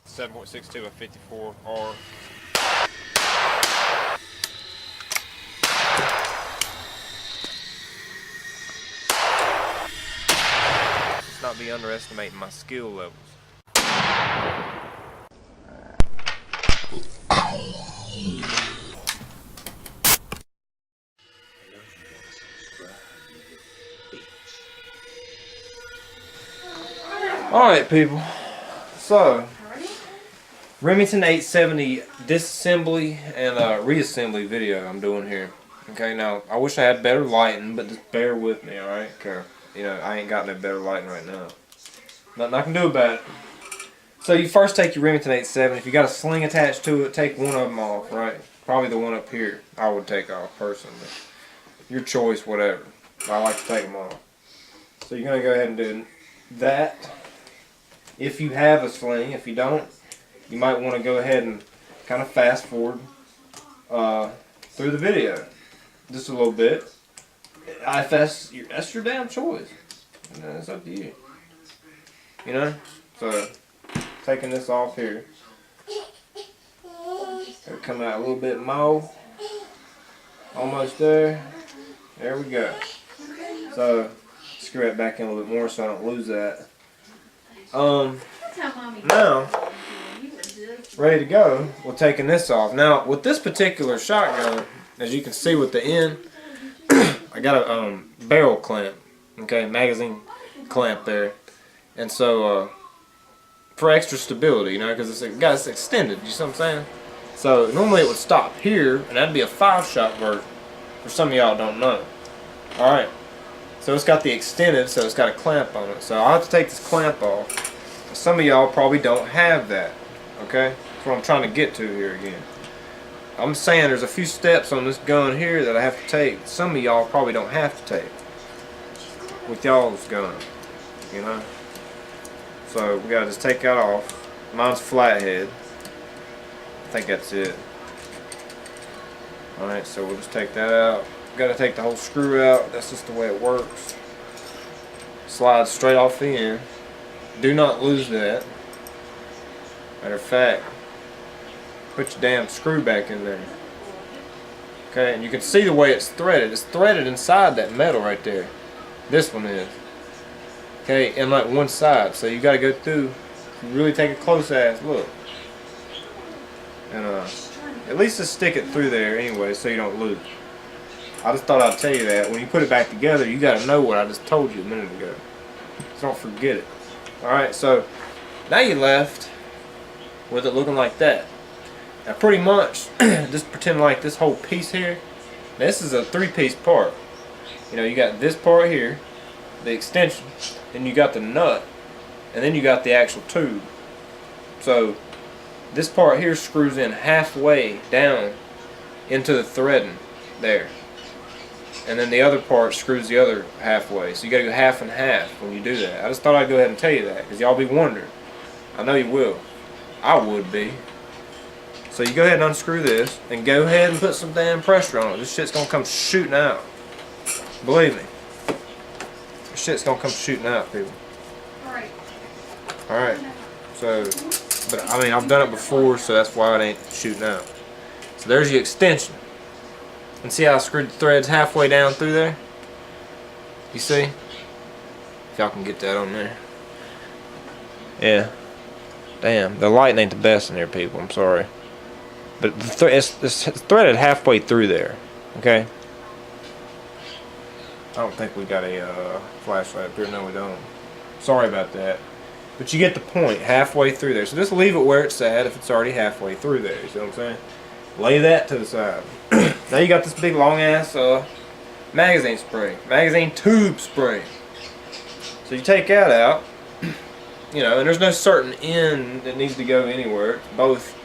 7.62 of 54R. Let's not be underestimating my skill levels. Alright people, so Remington 870 disassembly and reassembly video I'm doing here. Okay, now I wish I had better lighting, but just bear with me, alright? Cause you know, I ain't got no better lighting right now. Nothing I can do about it. So you first take your Remington 870. If you got a sling attached to it, take one of them off, right? Probably the one up here I would take off personally. Your choice, whatever. I like to take them off. So you're gonna go ahead and do that. If you have a sling, if you don't, you might want to go ahead and kind of fast forward through the video just a little bit. That's your damn choice. You know, it's up to you. You know, so taking this off here, it'll come out a little bit more. Almost there. There we go. So screw it back in a little bit more so I don't lose that. Now, ready to go, we're taking this off. Now, with this particular shotgun, as you can see with the end, I got a barrel clamp, okay, magazine clamp there. And so, for extra stability, you know, because it's extended, you see what I'm saying? So, normally it would stop here, and that'd be a 5-shot version, for some of y'all don't know. Alright. So it's got the extended, so it's got a clamp on it. So I'll have to take this clamp off. Some of y'all probably don't have that. Okay? That's what I'm trying to get to here again. I'm saying there's a few steps on this gun here that I have to take. Some of y'all probably don't have to take with y'all's gun. You know? So we gotta just take that off. Mine's flathead. I think that's it. Alright, so we'll just take that out. Gotta take the whole screw out. That's just the way it works. Slide straight off the end. Do not lose that. Matter of fact, put your damn screw back in there. Okay, and you can see the way it's threaded. It's threaded inside that metal right there. This one is. Okay, and like one side. So you gotta go through, really take a close ass look. And at least just stick it through there anyway so you don't lose. I just thought I'd tell you that. When you put it back together, you got to know what I just told you a minute ago. So don't forget it. Alright, so now you're left with it looking like that. Now pretty much, just pretend like this whole piece here, this is a 3-piece part. You know, you got this part here, the extension, then you got the nut, and then you got the actual tube. So this part here screws in halfway down into the threading there. And then the other part screws the other halfway. So you gotta go half and half when you do that. I just thought I'd go ahead and tell you that, because y'all be wondering. I know you will. I would be. So you go ahead and unscrew this, and go ahead and put some damn pressure on it. This shit's gonna come shooting out. Believe me. This shit's gonna come shooting out, people. Alright. So, but I mean, I've done it before, so that's why it ain't shooting out. So there's your extension. And see how I screwed the threads halfway down through there? You see? If y'all can get that on there. Yeah. Damn, the lighting ain't the best in there, people. I'm sorry. But it's threaded halfway through there. Okay? I don't think we got a flashlight up here. No, we don't. Sorry about that. But you get the point. Halfway through there. So just leave it where it's at if it's already halfway through there. You see what I'm saying? Lay that to the side. Now you got this big long ass magazine spring. Magazine tube spring. So you take that out. You know, and there's no certain end that needs to go anywhere. It's both,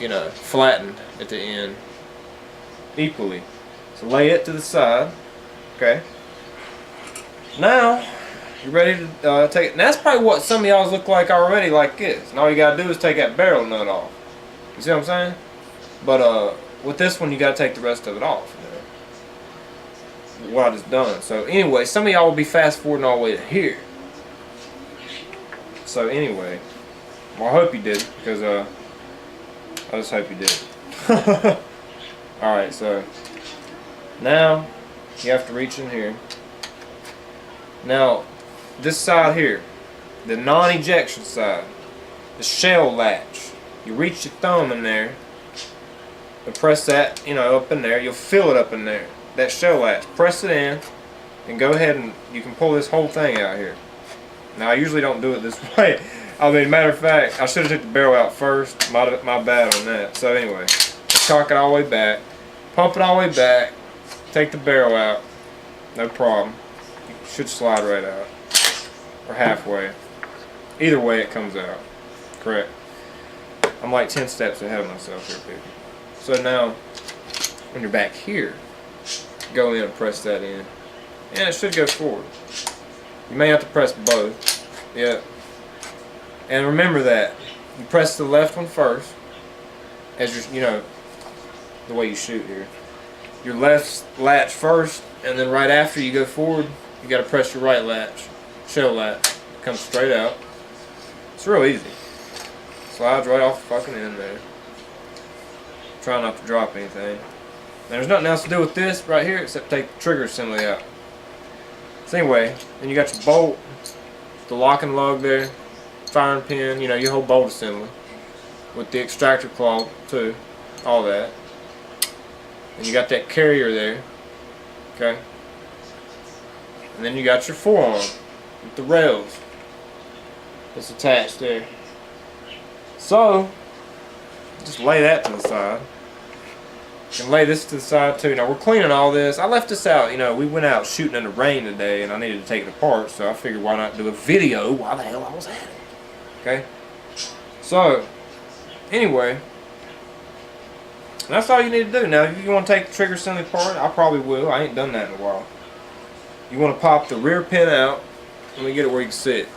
you know, flattened at the end equally. So lay it to the side. Okay. Now you're ready to take it. And that's probably what some of y'all look like already, like this. And all you gotta do is take that barrel nut off. You see what I'm saying? But with this one, you gotta take the rest of it off. You know? What I just done. So anyway, some of y'all will be fast forwarding all the way to here. So anyway, Well, I hope you did, because I just hope you did. Alright, so now you have to reach in here. Now, this side here, the non-ejection side, the shell latch, you reach your thumb in there and press that, you know, up in there. You'll feel it up in there. That shell latch, press it in, and go ahead and you can pull this whole thing out here. Now, I usually don't do it this way. I mean, matter of fact, I should have took the barrel out first. My bad on that. So anyway, let's cock it all the way back. Pump it all the way back. Take the barrel out. No problem. It should slide right out. Or halfway. Either way it comes out. Correct. I'm like 10 steps ahead of myself here, people. So now, when you're back here, go in and press that in. And it should go forward. You may have to press both. Yeah. And remember that. You press the left one first. As you're, you know, the way you shoot here. Your left latch first, and then right after you go forward, you got to press your right latch. Shell latch. It comes straight out. It's real easy. Slides right off the fucking end there. Try not to drop anything. Now, there's nothing else to do with this right here except take the trigger assembly out. So anyway, then you got your bolt, the locking lug there, firing pin, you know, your whole bolt assembly with the extractor claw too, all that. And you got that carrier there, okay? And then you got your forearm with the rails that's attached there. So, just lay that to the side. And lay this to the side too. Now we're cleaning all this. I left this out, you know, we went out shooting in the rain today and I needed to take it apart, so I figured why not do a video while the hell I was at it. Okay? So, anyway, that's all you need to do. Now, if you want to take the trigger assembly apart, I probably will. I ain't done that in a while. You want to pop the rear pin out. Let me get it where you can see it.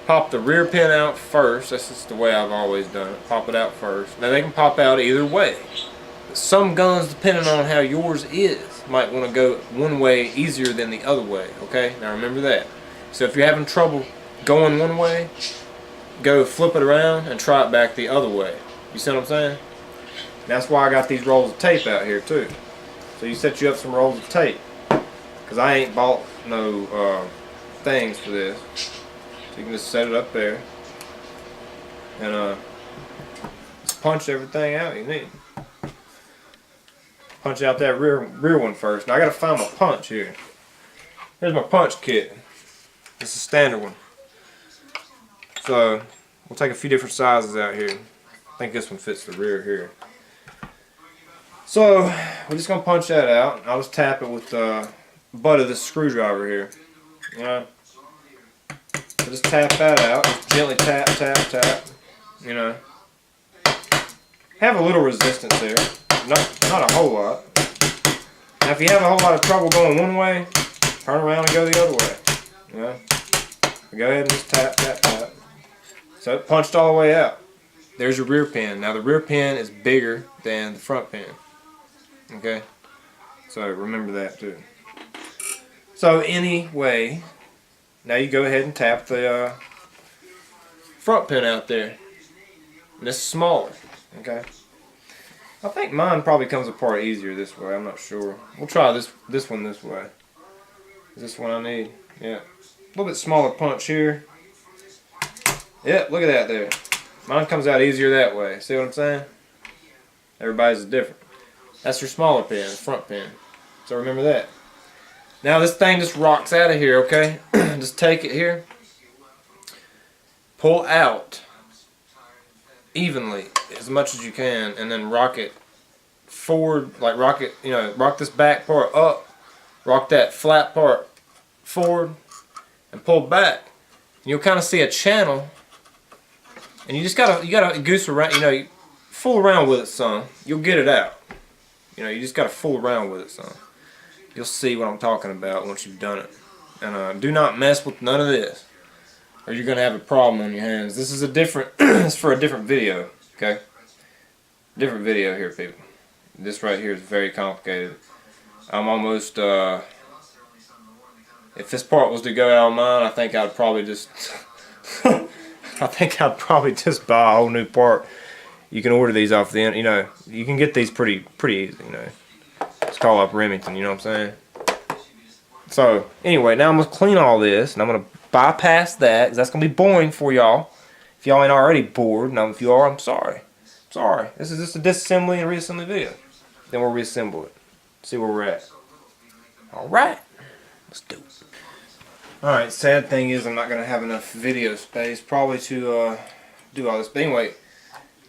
Pop the rear pin out first. That's just the way I've always done it. Pop it out first. Now, they can pop out either way. Some guns, depending on how yours is, might want to go one way easier than the other way, okay? Now remember that. So if you're having trouble going one way, go flip it around and try it back the other way. You see what I'm saying? That's why I got these rolls of tape out here too. So you set you up some rolls of tape. Because I ain't bought no things for this. So you can just set it up there. And just punch everything out you need. Punch out that rear one first. Now I gotta find my punch here. Here's my punch kit. This is a standard one. So we'll take a few different sizes out here. I think this one fits the rear here. So we're just gonna punch that out. I'll just tap it with the butt of this screwdriver here. So just tap that out. Just gently tap, tap, tap. You know. Have a little resistance there. Not a whole lot. Now if you have a whole lot of trouble going one way, turn around and go the other way. You know? Go ahead and just tap, tap, tap. So it punched all the way out. There's your rear pin. Now the rear pin is bigger than the front pin. Okay? So remember that too. So anyway, now you go ahead and tap the front pin out there. And this is smaller. Okay? I think mine probably comes apart easier this way. I'm not sure. We'll try this one this way. Is this one I need? Yeah. A little bit smaller punch here. Yeah, look at that there. Mine comes out easier that way. See what I'm saying? Everybody's is different. That's your smaller pin, front pin. So remember that. Now this thing just rocks out of here, okay? Just take it here. Pull out evenly as much as you can, and then rock it forward, like rock it, you know, rock this back part up, rock that flat part forward, and pull back. You'll kind of see a channel, and you gotta goose around, you know, fool around with it some. You'll get it out. You know, you just gotta fool around with it some. You'll see what I'm talking about once you've done it. And do not mess with none of this, or you're gonna have a problem on your hands. This is a different, it's for a different video, okay? Different video here, people. This right here is very complicated. I'm almost, if this part was to go out on mine, I think I'd probably just, I'd I think I'd probably just buy a whole new part. You can order these off the end. You know, you can get these pretty easy. You know, it's called up Remington. You know what I'm saying? So anyway, now I'm gonna clean all this, and I'm gonna bypass that because that's gonna be boring for y'all. If y'all ain't already bored, now if you are, I'm sorry. Sorry. This is just a disassembly and reassembly video. Then we'll reassemble it. See where we're at. All right. Let's do it. All right. Sad thing is, I'm not gonna have enough video space probably to do all this. But anyway,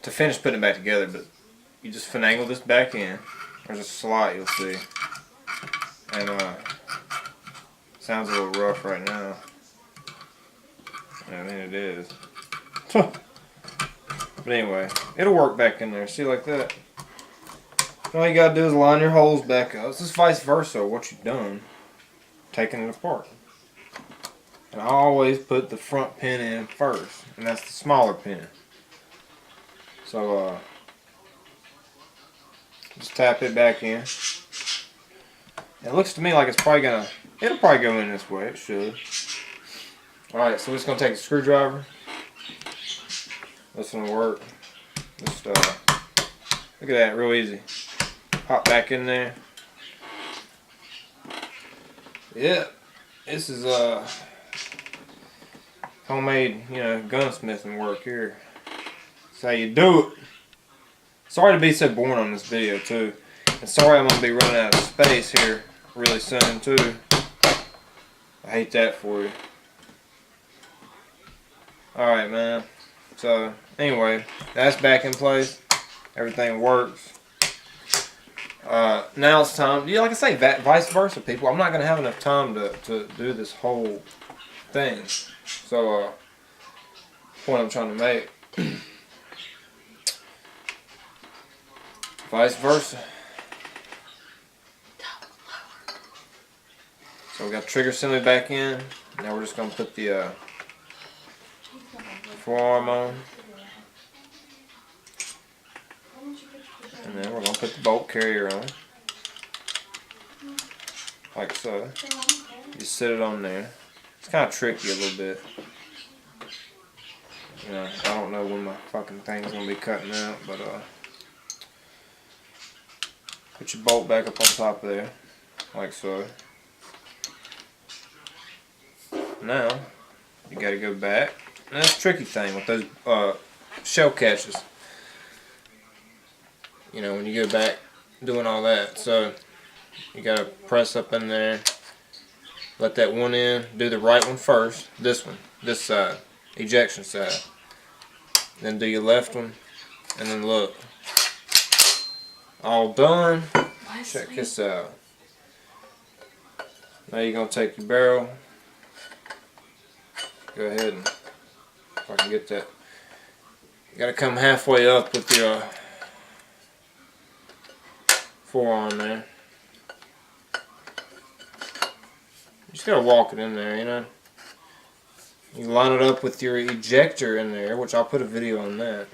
to finish putting it back together, but you just finagle this back in. There's a slot you'll see, and sounds a little rough right now. I mean it is. But anyway, it'll work back in there. See, like that. All you gotta do is line your holes back up. This is vice versa. What you've done, taking it apart. And I always put the front pin in first, and that's the smaller pin. So just tap it back in. It looks to me like it's probably gonna. It'll probably go in this way. It should. All right, so we're just gonna take a screwdriver. This one will work. Just look at that, real easy. Pop back in there. Yep, this is homemade, you know, gunsmithing work here. That's how you do it. Sorry to be so boring on this video too, and sorry I'm gonna be running out of space here really soon too. I hate that for you. Alright, man. So, anyway, that's back in place. Everything works. Now it's time. Yeah, like I say, vice versa, people. I'm not going to have enough time to do this whole thing. So, point I'm trying to make. Vice versa. So we got trigger assembly back in. Now we're just going to put the forearm on. And then we're going to put the bolt carrier on. Like so. You sit it on there. It's kind of tricky a little bit. You know, I don't know when my fucking thing's going to be cutting out, but put your bolt back up on top of there. Like so. Now, you got to go back. And that's a tricky thing with those shell catches. You know, when you go back doing all that. So, you got to press up in there. Let that one in. Do the right one first. This one. This side. Ejection side. Then do your left one. And then look. All done. Check this out. Now you're going to take your barrel. Go ahead and, if I can get that, you gotta come halfway up with your forearm there. You just gotta walk it in there, you know. You line it up with your ejector in there, which I'll put a video on that.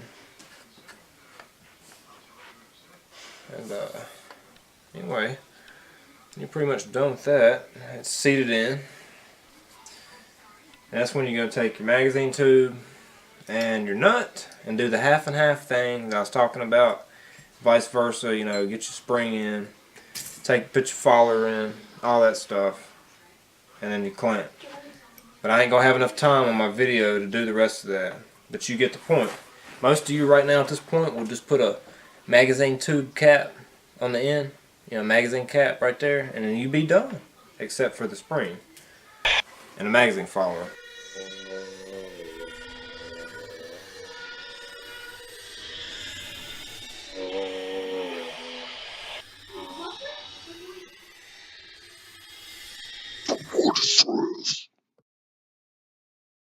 And anyway, you're pretty much done with that. It's seated in. That's when you're going to take your magazine tube and your nut and do the half and half thing that I was talking about. Vice versa, you know, get your spring in, put your follower in, all that stuff, and then you clamp. But I ain't going to have enough time on my video to do the rest of that. But you get the point. Most of you right now at this point will just put a magazine tube cap on the end, you know, magazine cap right there, and then you be done, except for the spring and the magazine follower.